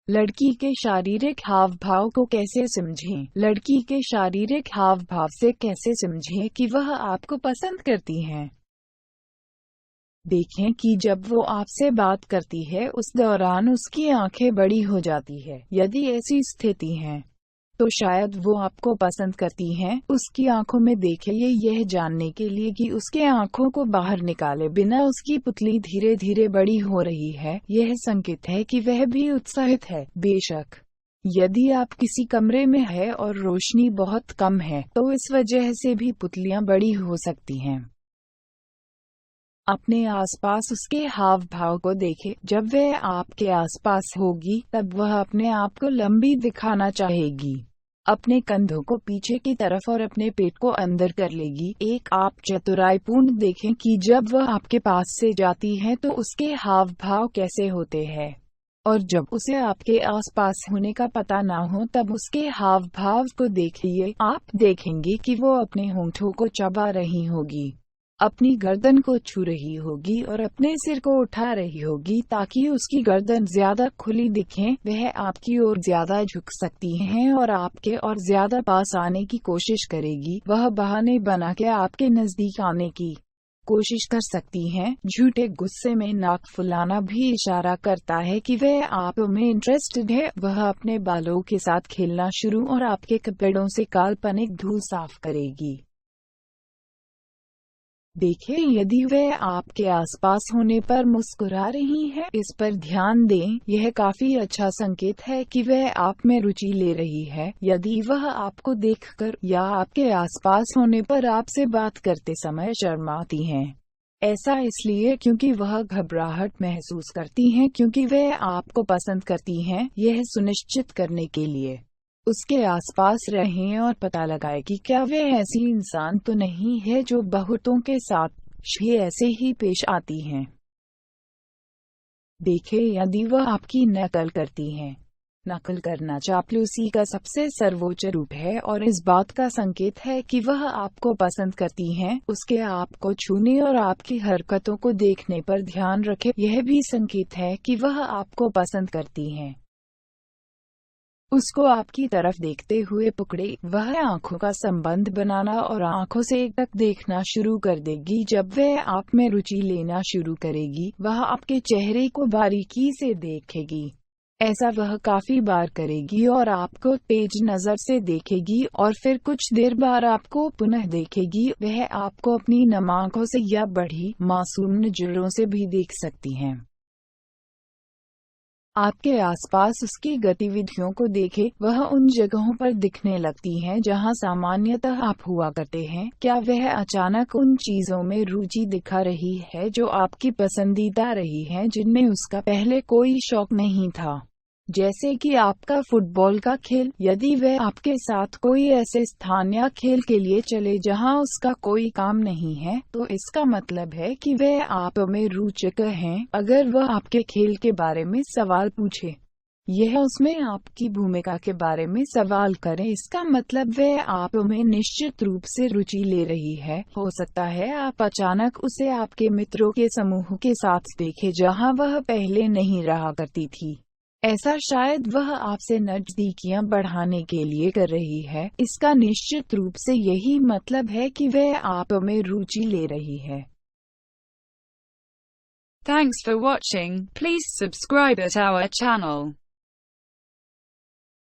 लड़की के शारीरिक हाव भाव को कैसे समझें? लड़की के शारीरिक हाव भाव से कैसे समझें कि वह आपको पसंद करती है? देखें कि जब वो आपसे बात करती है उस दौरान उसकी आंखें बड़ी हो जाती है। यदि ऐसी स्थिति है तो शायद वो आपको पसंद करती हैं। उसकी आंखों में देखिए यह जानने के लिए कि उसके आंखों को बाहर निकाले बिना उसकी पुतली धीरे धीरे बड़ी हो रही है। यह संकेत है कि वह भी उत्साहित है। बेशक यदि आप किसी कमरे में हैं और रोशनी बहुत कम है तो इस वजह से भी पुतलियां बड़ी हो सकती हैं। अपने आसपास उसके हाव भाव को देखें। जब वह आपके आसपास होगी तब वह अपने आप को लंबी दिखाना चाहेगी। अपने कंधों को पीछे की तरफ और अपने पेट को अंदर कर लेगी। एक आप चतुराईपूर्ण देखें कि जब वह आपके पास से जाती है तो उसके हाव भाव कैसे होते हैं, और जब उसे आपके आसपास होने का पता ना हो तब उसके हाव भाव को देखिए। आप देखेंगे कि वो अपने होंठों को चबा रही होगी, अपनी गर्दन को छू रही होगी और अपने सिर को उठा रही होगी ताकि उसकी गर्दन ज्यादा खुली दिखे। वह आपकी ओर ज्यादा झुक सकती है और आपके और ज्यादा पास आने की कोशिश करेगी। वह बहाने बना के आपके नजदीक आने की कोशिश कर सकती हैं। झूठे गुस्से में नाक फुलाना भी इशारा करता है कि वह आप में इंटरेस्टेड है। वह अपने बालों के साथ खेलना शुरू और आपके कपड़ों से काल्पनिक धूल साफ करेगी। देखें यदि वह आपके आसपास होने पर मुस्कुरा रही है, इस पर ध्यान दें। यह काफी अच्छा संकेत है कि वह आप में रुचि ले रही है। यदि वह आपको देखकर या आपके आसपास होने पर आपसे बात करते समय शर्माती हैं, ऐसा इसलिए क्योंकि वह घबराहट महसूस करती हैं क्योंकि वह आपको पसंद करती हैं। यह सुनिश्चित करने के लिए उसके आसपास रहें और पता लगाएं कि क्या वह ऐसी इंसान तो नहीं है जो बहुतों के साथ भी ऐसे ही पेश आती हैं। देखें यदि वह आपकी नकल करती हैं। नकल करना चापलूसी का सबसे सर्वोच्च रूप है और इस बात का संकेत है कि वह आपको पसंद करती हैं। उसके आपको छूने और आपकी हरकतों को देखने पर ध्यान रखें। यह भी संकेत है कि वह आपको पसंद करती हैं। उसको आपकी तरफ देखते हुए पकड़े। वह आंखों का संबंध बनाना और आंखों से एक तक देखना शुरू कर देगी। जब वह आप में रुचि लेना शुरू करेगी, वह आपके चेहरे को बारीकी से देखेगी। ऐसा वह काफी बार करेगी और आपको तेज नजर से देखेगी और फिर कुछ देर बाद आपको पुनः देखेगी। वह आपको अपनी नम आंखों से या बढ़ी मासूम नजरों से भी देख सकती हैं। आपके आसपास उसकी गतिविधियों को देखें। वह उन जगहों पर दिखने लगती हैं जहां सामान्यतः आप हुआ करते हैं। क्या वह अचानक उन चीजों में रुचि दिखा रही है जो आपकी पसंदीदा रही हैं, जिनमें उसका पहले कोई शौक नहीं था, जैसे कि आपका फुटबॉल का खेल? यदि वह आपके साथ कोई ऐसे स्थान या खेल के लिए चले जहां उसका कोई काम नहीं है, तो इसका मतलब है कि वह आप में रुचि हैं। अगर वह आपके खेल के बारे में सवाल पूछे, यह उसमें आपकी भूमिका के बारे में सवाल करें, इसका मतलब वह आप में निश्चित रूप से रुचि ले रही है। हो सकता है आप अचानक उसे आपके मित्रों के समूह के साथ देखें जहां वह पहले नहीं रहा करती थी। ऐसा शायद वह आपसे नजदीकियां बढ़ाने के लिए कर रही है। इसका निश्चित रूप से यही मतलब है कि वह आप में रुचि ले रही है। Thanks for watching. Please subscribe at our channel.